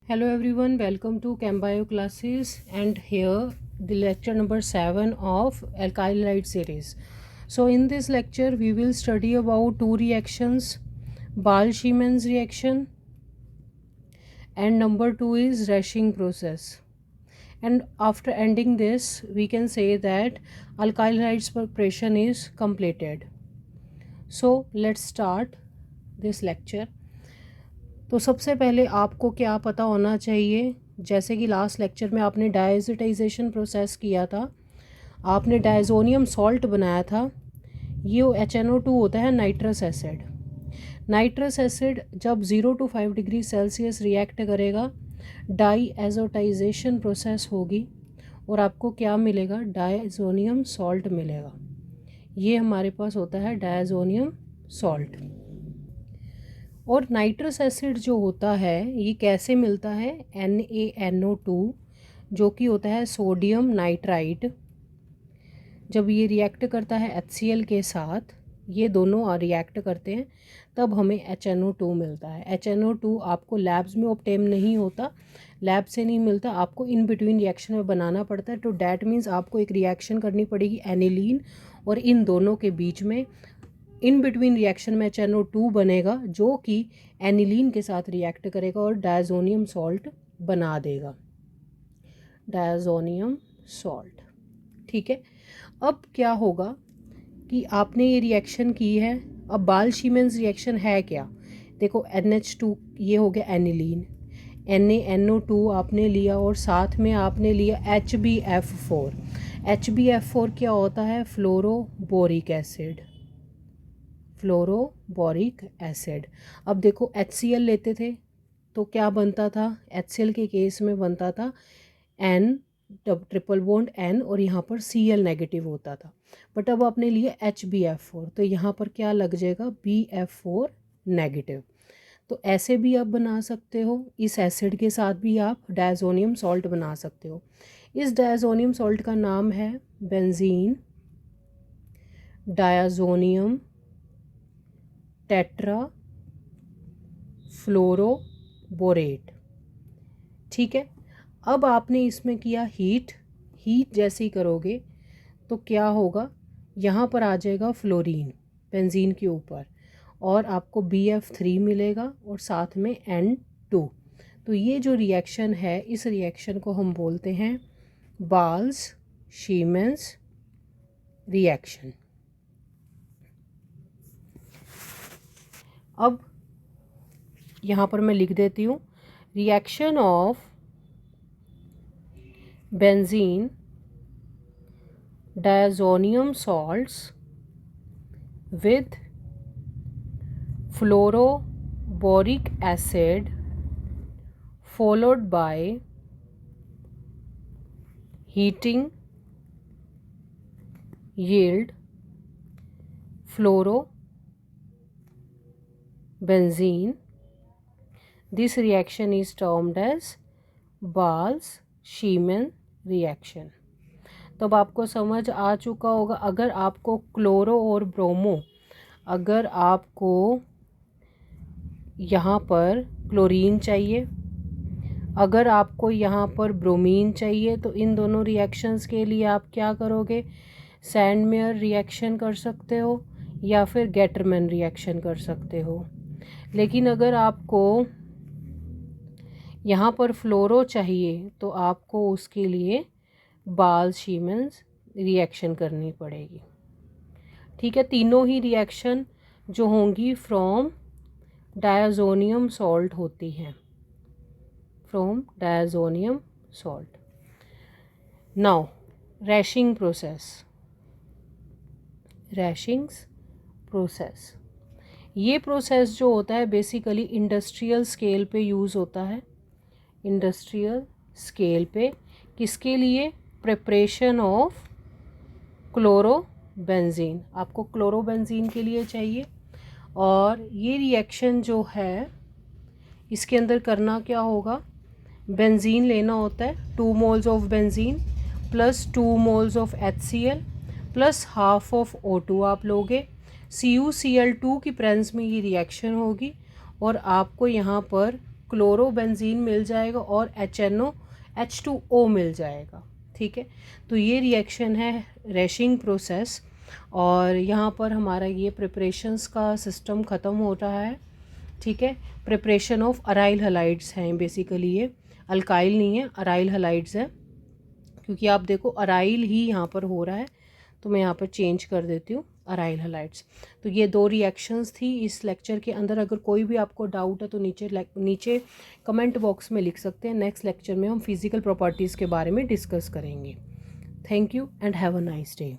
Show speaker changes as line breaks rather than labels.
Hello everyone, welcome to ChemBio classes, and here the lecture number 7 of alkyl halide series. So in this lecture we will study about two reactions, Ball-Siemens reaction and number 2 is Raschig process. And after ending this we can say that alkyl halides preparation is completed. So let's start this lecture. तो सबसे पहले आपको क्या पता होना चाहिए, जैसे कि लास्ट लेक्चर में आपने डायज़ोटाइजेशन प्रोसेस किया था, आपने डायज़ोनियम सॉल्ट बनाया था। ये HNO2 होता है नाइट्रस एसिड। नाइट्रस एसिड जब 0 to 5 डिग्री सेल्सियस रिएक्ट करेगा डाईएज़ोटाइजेशन प्रोसेस होगी और आपको क्या मिलेगा, डायज़ोनियम सॉल्ट मिलेगा। ये हमारे पास होता है डायज़ोनियम सॉल्ट। और नाइट्रस एसिड जो होता है ये कैसे मिलता है, NaNO2 जो कि होता है सोडियम नाइट्राइट। जब ये रिएक्ट करता है HCl के साथ, ये दोनों रिएक्ट करते हैं तब हमें HNO2 मिलता है। HNO2 आपको लैब्स में ऑब्टेन नहीं होता, लैब से नहीं मिलता, आपको इन बिटवीन रिएक्शन में बनाना पड़ता है। तो डैट मीन्स आपको एक रिएक्शन करनी पड़ेगी एनिलीन और इन दोनों के बीच में इन बिटवीन रिएक्शन में HNO2 बनेगा जो कि एनिलीन के साथ रिएक्ट करेगा और डायज़ोनियम सॉल्ट बना देगा, डायज़ोनियम सॉल्ट। ठीक है, अब क्या होगा कि आपने ये रिएक्शन की है। अब बाल-सीमेंस रिएक्शन है क्या, देखो NH2 ये हो गया एनिलीन, NaNO2 आपने लिया और साथ में आपने लिया HbF4। HbF4 क्या होता है, फ्लोरोबोरिक एसिड, फ्लोरोबोरिक एसिड। अब देखो HCl लेते थे तो क्या बनता था, HCl के केस में बनता था N ट्रिपल बॉन्ड N और यहाँ पर Cl नेगेटिव होता था। बट अब आपने लिया HbF4 तो यहाँ पर क्या लग जाएगा, BF4 नेगेटिव। तो ऐसे भी आप बना सकते हो, इस एसिड के साथ भी आप डायज़ोनियम सॉल्ट बना सकते हो। इस डायज़ोनियम सॉल्ट का नाम है बेंजीन डायज़ोनियम टेट्रा फ्लोरोबोरेट। ठीक है, अब आपने इसमें किया हीट जैसे ही करोगे तो क्या होगा, यहाँ पर आ जाएगा फ्लोरीन बेंजीन के ऊपर और आपको BF3 मिलेगा और साथ में N2। तो ये जो रिएक्शन है, इस रिएक्शन को हम बोलते हैं बाल्स-सीमेंस रिएक्शन। अब यहाँ पर मैं लिख देती हूँ, reaction of benzene diazonium salts with fluoroboric acid followed by heating yield fluorobenzene. This reaction is termed as Bals-Siemens reaction. तो अब आपको समझ आ चुका होगा, अगर आपको क्लोरो और ब्रोमो, अगर आपको यहाँ पर क्लोरीन चाहिए, अगर आपको यहाँ पर ब्रोमीन चाहिए, तो इन दोनों रिएक्शंस के लिए आप क्या करोगे, सैंडमेयर रिएक्शन कर सकते हो या फिर गेटरमैन रिएक्शन कर सकते हो। लेकिन अगर आपको यहाँ पर फ्लोरो चाहिए तो आपको उसके लिए बाल-सीमेंस रिएक्शन करनी पड़ेगी। ठीक है, तीनों ही रिएक्शन जो होंगी फ्रॉम डायज़ोनियम सॉल्ट होती हैं, from diazonium salt. Now Raschig process, Raschig's process, ये प्रोसेस जो होता है बेसिकली इंडस्ट्रियल स्केल पे यूज़ होता है। इंडस्ट्रियल स्केल पे किसके लिए, प्रिपरेशन ऑफ क्लोरोबेंजीन, आपको क्लोरोबेंजीन के लिए चाहिए। और ये रिएक्शन जो है इसके अंदर करना क्या होगा, बेंजीन लेना होता है, 2 moles of benzene plus 2 moles of HCl plus half of O2 आप लोगे। CuCl2 की प्रेजेंस में ये रिएक्शन होगी और आपको यहाँ पर क्लोरोबेंजीन मिल जाएगा और HNO H2O मिल जाएगा। ठीक है, तो ये रिएक्शन है रैशिंग प्रोसेस, और यहाँ पर हमारा ये प्रिपरेशंस का सिस्टम ख़त्म हो रहा है। ठीक है, प्रिपरेशन ऑफ अराइल हलाइड्स हैं बेसिकली, ये अल्काइल नहीं है, अराइल हलाइड्स है, क्योंकि आप देखो अराइल ही यहाँ पर हो रहा है, तो मैं यहाँ पर चेंज कर देती हूँ अराइल हलाइड्स। तो ये 2 रिएक्शंस थी इस लेक्चर के अंदर। अगर कोई भी आपको डाउट है तो नीचे कमेंट बॉक्स में लिख सकते हैं। नेक्स्ट लेक्चर में हम फिज़िकल प्रॉपर्टीज़ के बारे में डिस्कस करेंगे। Thank you and have a nice day.